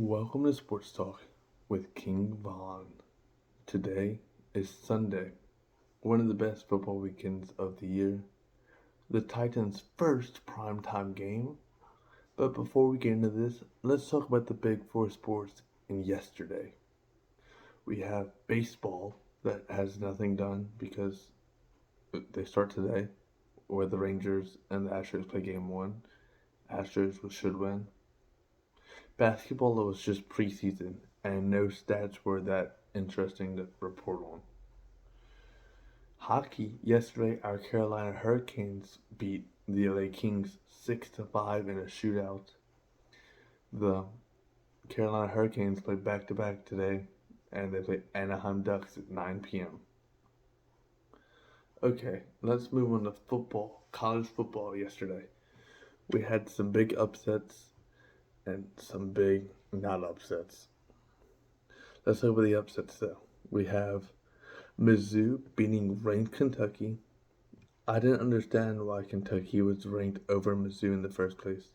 Welcome to Sports Talk with King Von. Today is Sunday, one of the best football weekends of the year, the Titans' first primetime game. But before we get into this, let's talk about the big four sports in yesterday. We have baseball that has nothing done because they start today, where the Rangers and the Astros play game one. Astros should win. Basketball was just preseason, and no stats were that interesting to report on. Hockey, yesterday our Carolina Hurricanes beat the LA Kings 6-5 in a shootout. The Carolina Hurricanes play back to back today, and they play Anaheim Ducks at 9 p.m. Okay, let's move on to football, college football yesterday. We had some big upsets and some big not upsets. Let's talk about the upsets though. We have Mizzou beating ranked Kentucky. I didn't understand why Kentucky was ranked over Mizzou in the first place,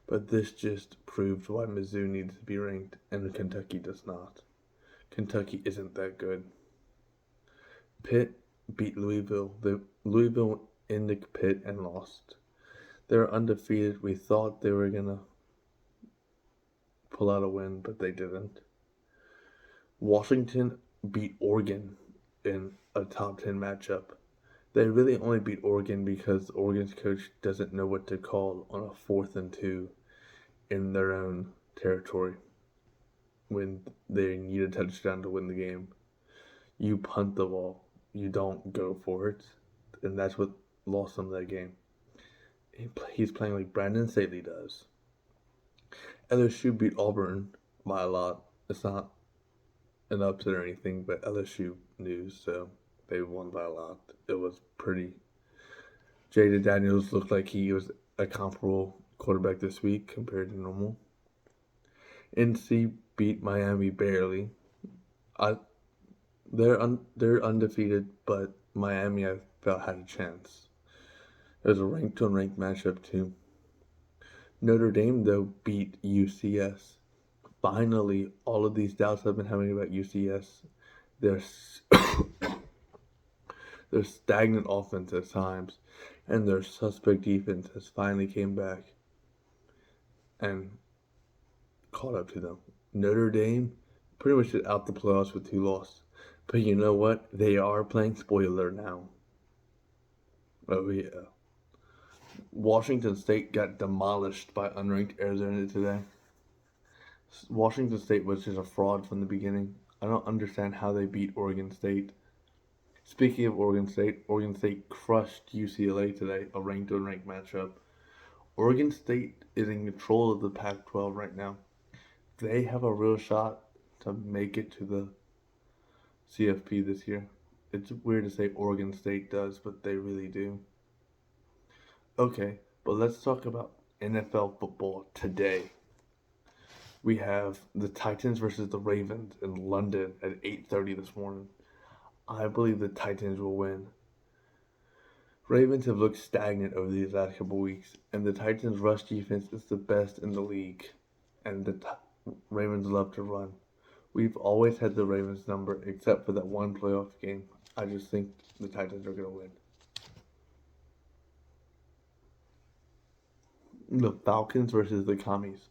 but this just proved why Mizzou needs to be ranked and Kentucky does not. Kentucky isn't that good. Pitt beat Louisville. Louisville in the pit and lost. They're undefeated. We thought they were gonna pull out a win, but they didn't. Washington beat Oregon in a top 10 matchup. They really only beat Oregon because Oregon's coach doesn't know what to call on a 4th and 2 in their own territory when they need a touchdown to win the game. You punt the ball, you don't go for it, and that's what lost them that game. He's playing like Brandon Staley does. LSU beat Auburn by a lot. It's not an upset or anything, but LSU news, so they won by a lot. It was pretty. Jaden Daniels looked like he was a comparable quarterback this week compared to normal. NC beat Miami barely. I they're undefeated, but Miami I felt had a chance. It was a ranked to unranked matchup too. Notre Dame though beat UCS. Finally, all of these doubts I've been having about UCS, their their stagnant offense at times, and their suspect defense has finally came back and caught up to them. Notre Dame pretty much is out the playoffs with 2 losses. But you know what? They are playing spoiler now. Oh yeah. Washington State got demolished by unranked Arizona today. Washington State was just a fraud from the beginning. I don't understand how they beat Oregon State. Speaking of Oregon State crushed UCLA today, a ranked to unranked matchup. Oregon State is in control of the Pac 12 right now. They have a real shot to make it to the CFP this year. It's weird to say Oregon State does, but they really do. Okay, but let's talk about NFL football today. We have the Titans versus the Ravens in London at 8:30 this morning. I believe the Titans will win. Ravens have looked stagnant over these last couple weeks, and the Titans' rush defense is the best in the league, and the Ravens love to run. We've always had the Ravens number, except for that one playoff game. I just think the Titans are going to win. The Falcons versus the Commies.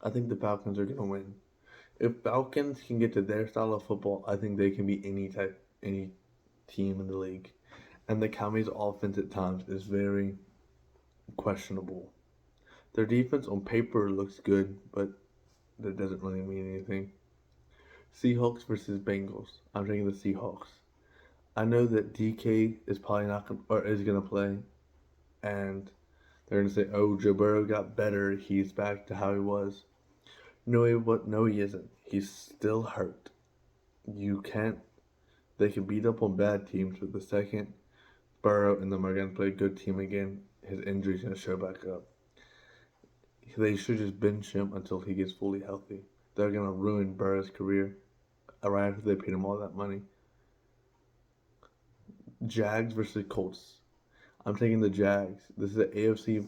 I think the Falcons are going to win. If Falcons can get to their style of football, I think they can beat any team in the league. And the Commies' offense at times is very questionable. Their defense on paper looks good, but that doesn't really mean anything. Seahawks versus Bengals. I'm taking the Seahawks. I know that DK is probably not gonna, or is gonna play, and they're gonna say, "Oh, Joe Burrow got better. He's back to how he was." No, no, he isn't. He's still hurt. You can't. They can beat up on bad teams, but the second Burrow and them are gonna play a good team again, his injury's gonna show back up. They should just bench him until he gets fully healthy. They're gonna ruin Burrow's career right after they paid him all that money. Jags versus Colts. I'm taking the Jags. This is an AFC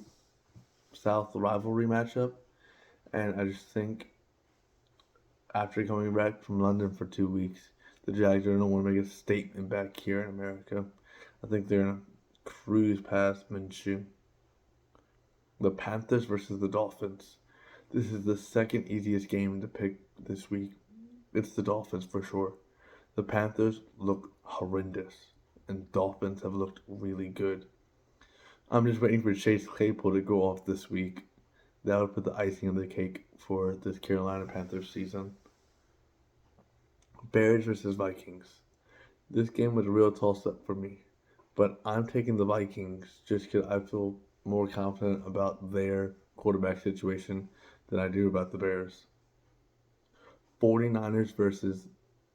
South rivalry matchup, and I just think After coming back from London for 2 weeks, the Jags are going to want to make a statement back here in America. I think they're going to cruise past Minshew. The Panthers versus the Dolphins. This is the second easiest game to pick this week. It's the Dolphins for sure. The Panthers look horrendous, and Dolphins have looked really good. I'm just waiting for Chase Claypool to go off this week. That would put the icing on the cake for this Carolina Panthers season. Bears versus Vikings. This game was a real toss-up for me, but I'm taking the Vikings just because I feel more confident about their quarterback situation than I do about the Bears. 49ers versus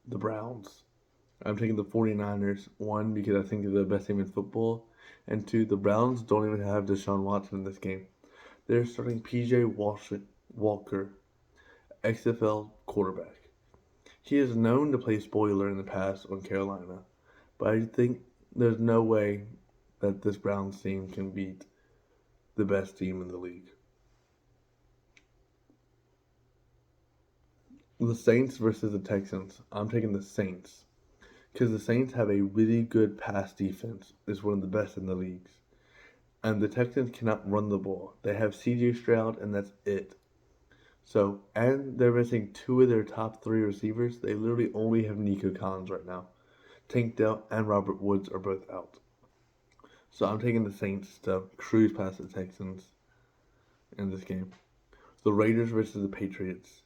the Browns. I'm taking the 49ers, one, because I think they're the best team in football, and two, the Browns don't even have Deshaun Watson in this game. They're starting PJ Walker, XFL quarterback. He is known to play spoiler in the past on Carolina, but I think there's no way that this Browns team can beat the best team in the league. The Saints versus the Texans. I'm taking the Saints because the Saints have a really good pass defense. It's one of the best in the leagues. And the Texans cannot run the ball. They have CJ Stroud, and that's it. So, and they're missing two of their top three receivers. They literally only have Nico Collins right now. Tank Dell and Robert Woods are both out. So I'm taking the Saints to cruise past the Texans in this game. The Raiders versus the Patriots.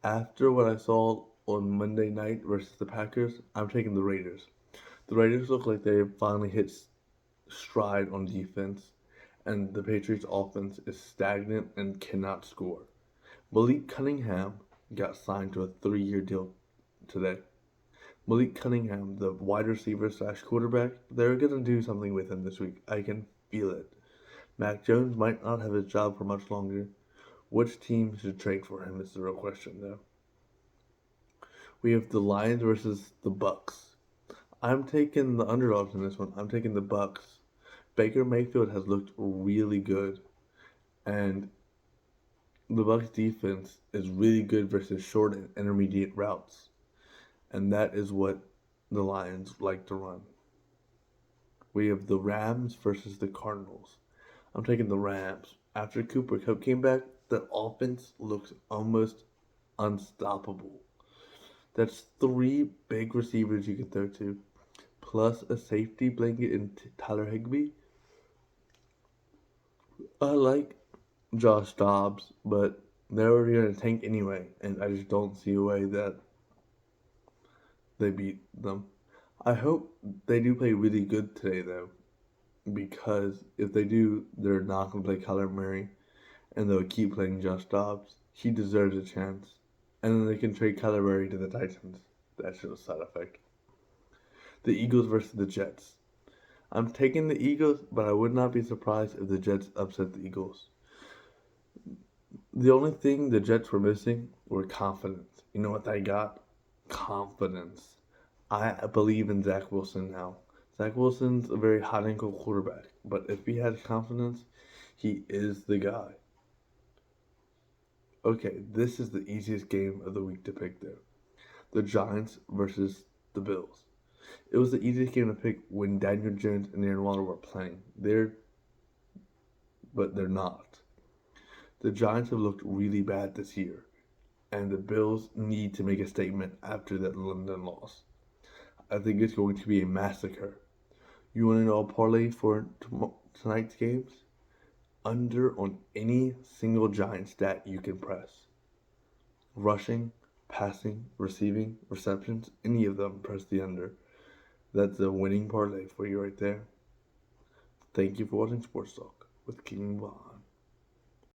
After what I saw on Monday night versus the Packers, I'm taking the Raiders. The Raiders look like they finally hit stride on defense, and the Patriots' offense is stagnant and cannot score. Malik Cunningham got signed to a 3-year deal today. Malik Cunningham, the wide receiver / quarterback, they're going to do something with him this week. I can feel it. Mac Jones might not have his job for much longer. Which team should trade for him is the real question, though. We have the Lions versus the Bucks. I'm taking the underdogs in this one. I'm taking the Bucks. Baker Mayfield has looked really good, and the Bucks defense is really good versus short and intermediate routes, and that is what the Lions like to run. We have the Rams versus the Cardinals. I'm taking the Rams. After Cooper Kupp came back, the offense looks almost unstoppable. That's 3 big receivers you can throw to, plus a safety blanket in Tyler Higbee. I like Josh Dobbs, but they're already going to tank anyway, and I just don't see a way that they beat them. I hope they do play really good today, though, because if they do, they're not going to play Kyler Murray, and they'll keep playing Josh Dobbs. He deserves a chance. And then they can trade Kyler Murray to the Titans. That's just a side effect. The Eagles versus the Jets. I'm taking the Eagles, but I would not be surprised if the Jets upset the Eagles. The only thing the Jets were missing were confidence. You know what they got? Confidence. I believe in Zach Wilson now. Zach Wilson's a very hot ankle quarterback, but if he has confidence, he is the guy. Okay, this is the easiest game of the week to pick there. The Giants versus the Bills. It was the easiest game to pick when Daniel Jones and Aaron Waller were playing. But they're not. The Giants have looked really bad this year, and the Bills need to make a statement after that London loss. I think it's going to be a massacre. You want to know a parlay for tonight's games? Under on any single Giant stat you can press. Rushing, passing, receiving, receptions, any of them, press the under. That's a winning parlay for you right there. Thank you for watching Sports Talk with King Von.